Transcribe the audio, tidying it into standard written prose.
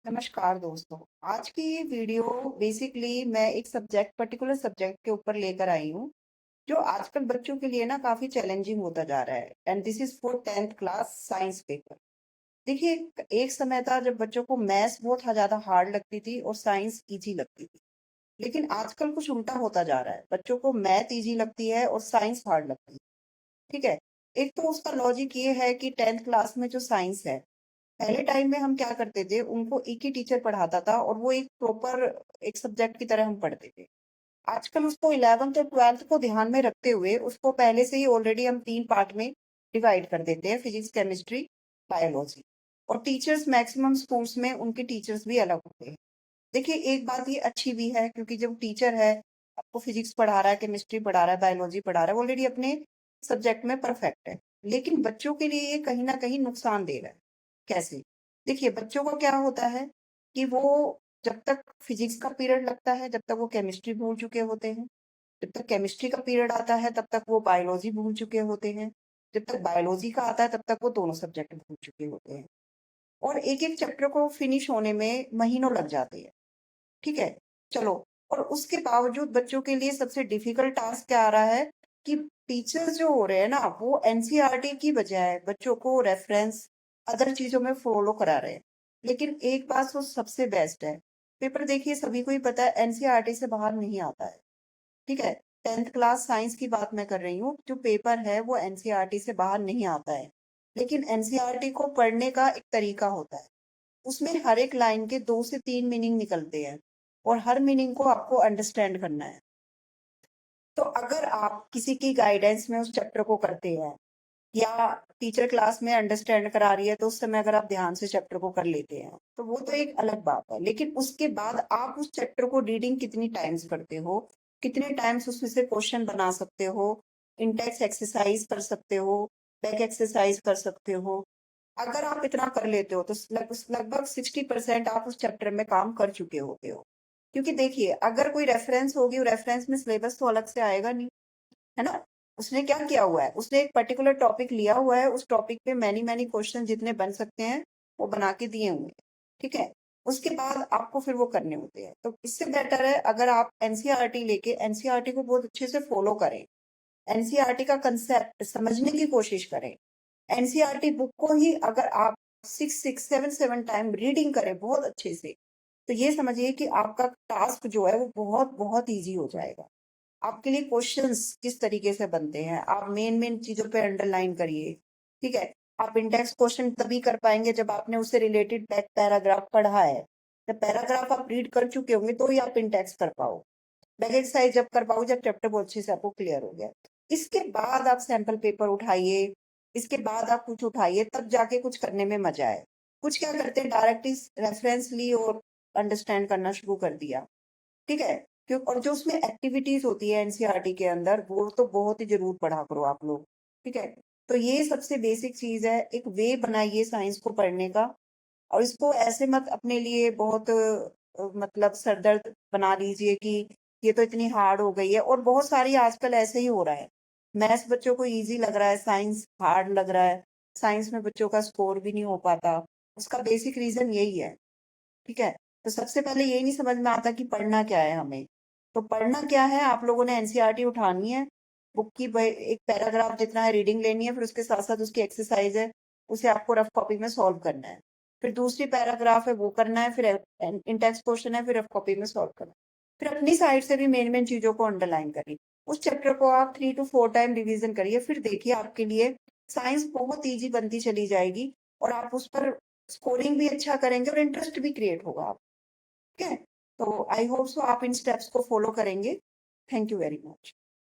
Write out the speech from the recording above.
नमस्कार दोस्तों। आज की ये वीडियो बेसिकली मैं एक पर्टिकुलर सब्जेक्ट के ऊपर लेकर आई हूँ, जो आजकल बच्चों के लिए ना काफी चैलेंजिंग होता जा रहा है। And this is for 10th class science paper. देखिए, एक समय था जब बच्चों को मैथ्स बहुत ज्यादा हार्ड लगती थी और साइंस इजी लगती थी। लेकिन आजकल कुछ उल्टा होता जा रहा है, बच्चों को मैथ इजी लगती है और साइंस हार्ड लगती है। ठीक है। एक तो उसका लॉजिक ये है कि 10th क्लास में जो साइंस है, पहले टाइम में हम क्या करते थे, उनको एक ही टीचर पढ़ाता था और वो एक प्रॉपर एक सब्जेक्ट की तरह हम पढ़ते थे। आजकल उसको 11th और 12th को ध्यान में रखते हुए उसको पहले से ही ऑलरेडी हम 3 पार्ट में डिवाइड कर देते हैं, फिजिक्स, केमिस्ट्री, बायोलॉजी। और टीचर्स मैक्सिमम स्कूल्स में उनके टीचर्स भी अलग होते हैं। देखिए, एक बात ये अच्छी भी है क्योंकि जब टीचर है, आपको फिजिक्स पढ़ा रहा है, केमिस्ट्री पढ़ा रहा है, बायोलॉजी पढ़ा रहा है, ऑलरेडी अपने सब्जेक्ट में परफेक्ट है। लेकिन बच्चों के लिए ये कहीं ना कहीं नुकसान दे रहा है। कैसे? देखिए, बच्चों का क्या होता है कि वो जब तक फिजिक्स का पीरियड लगता है, जब तक वो केमिस्ट्री भूल चुके होते हैं। जब तक केमिस्ट्री का पीरियड आता है, तब तक वो बायोलॉजी भूल चुके होते हैं। जब तक बायोलॉजी का आता है, तब तक वो दोनों सब्जेक्ट भूल चुके होते हैं। और एक एक चैप्टर को फिनिश होने में महीनों लग जाते हैं। ठीक है। चलो। और उसके बावजूद बच्चों के लिए सबसे डिफिकल्ट टास्क क्या आ रहा है कि टीचर्स जो हो रहे हैं ना, वो एनसीईआरटी की बजाय बच्चों को रेफरेंस, अदर चीजों में फॉलो करा रहे हैं। लेकिन एक बात तो सबसे बेस्ट है, पेपर देखिए सभी को ही पता है एनसीईआरटी से बाहर नहीं आता है। ठीक है। 10th क्लास साइंस की बात मैं कर रही हूँ, जो पेपर है वो एनसीईआरटी से बाहर नहीं आता है। लेकिन एनसीईआरटी को पढ़ने का एक तरीका होता है। उसमें हर एक लाइन के 2 से 3 मीनिंग निकलते हैं और हर मीनिंग को आपको अंडरस्टैंड करना है। तो अगर आप किसी की गाइडेंस में उस चैप्टर को करते हैं या टीचर क्लास में अंडरस्टैंड करा रही है, तो उस समय अगर आप ध्यान से चैप्टर को कर लेते हैं तो वो तो एक अलग बात है। लेकिन उसके बाद आप उस चैप्टर को रीडिंग कितनी टाइम्स करते हो, कितने टाइम्स उसमें से क्वेश्चन बना सकते हो, इंटेक्स एक्सरसाइज कर सकते हो, बैक एक्सरसाइज कर सकते हो। अगर आप इतना कर लेते हो तो लगभग 60% आप उस चैप्टर में काम कर चुके होते हो। क्योंकि देखिए, अगर कोई रेफरेंस होगी, रेफरेंस में सिलेबस तो अलग से आएगा नहीं, है ना। उसने क्या किया हुआ है, उसने एक पर्टिकुलर टॉपिक लिया हुआ है, उस टॉपिक पे मैनी मैनी क्वेश्चन जितने बन सकते हैं वो बना के दिए हुए हैं। ठीक है। उसके बाद आपको फिर वो करने होते हैं। तो इससे बेटर है अगर आप एनसीईआरटी लेके एनसीईआरटी को बहुत अच्छे से फॉलो करें, एनसीईआरटी का कंसेप्ट समझने की कोशिश करें। एनसीईआरटी बुक को ही अगर आप 6 6 7 7 टाइम रीडिंग करें बहुत अच्छे से, तो ये समझिए कि आपका टास्क जो है वो बहुत बहुत इजी हो जाएगा। आपके लिए क्वेश्चंस किस तरीके से बनते हैं, आप मेन मेन चीजों पे अंडरलाइन करिए। ठीक है। आप इंडेक्स क्वेश्चन तभी कर पाएंगे जब आपने उससे रिलेटेड बैक पैराग्राफ पढ़ा है। जब पैराग्राफ आप रीड कर चुके होंगे तो ही आप इंडेक्स कर पाओ। बैक एक्सरसाइज जब कर पाओ जब चैप्टर बहुत अच्छे से आपको क्लियर हो गया। इसके बाद आप सैंपल पेपर उठाइए, इसके बाद आप कुछ उठाइए, तब जाके कुछ करने में मजा आए। कुछ क्या करते हैं, डायरेक्टली रेफरेंस ली और अंडरस्टैंड करना शुरू कर दिया। ठीक है। क्यों? और जो उसमें एक्टिविटीज होती है एनसीईआरटी के अंदर, वो तो बहुत ही जरूर पढ़ा करो आप लोग। ठीक है। तो ये सबसे बेसिक चीज है, एक वे बनाइए साइंस को पढ़ने का। और इसको ऐसे मत अपने लिए बहुत मतलब सरदर्द बना लीजिए कि ये तो इतनी हार्ड हो गई है। और बहुत सारी आजकल ऐसे ही हो रहा है, मैथ्स बच्चों को इजी लग रहा है, साइंस हार्ड लग रहा है, साइंस में बच्चों का स्कोर भी नहीं हो पाता। उसका बेसिक रीजन यही है। ठीक है। तो सबसे पहले यही नहीं समझ में आता कि पढ़ना क्या है हमें। तो पढ़ना क्या है, आप लोगों ने एनसीईआरटी उठानी है, बुक की एक पैराग्राफ जितना है रीडिंग लेनी है, फिर उसके साथ साथ उसकी एक्सरसाइज है, उसे आपको रफ कॉपी में सॉल्व करना है। फिर दूसरी पैराग्राफ है वो करना है, फिर इंटेक्स क्वेश्चन है, फिर रफ कॉपी में सॉल्व करना है। फिर अपनी साइड से भी मेन मेन चीजों को अंडरलाइन करिए। उस चैप्टर को आप 3 to 4 टाइम रिवीजन करिए, फिर देखिए आपके लिए साइंस बहुत ईजी बनती चली जाएगी और आप उस पर स्कोरिंग भी अच्छा करेंगे और इंटरेस्ट भी क्रिएट होगा। ठीक है। तो आई होप सो आप इन स्टेप्स को फॉलो करेंगे। Thank you very much.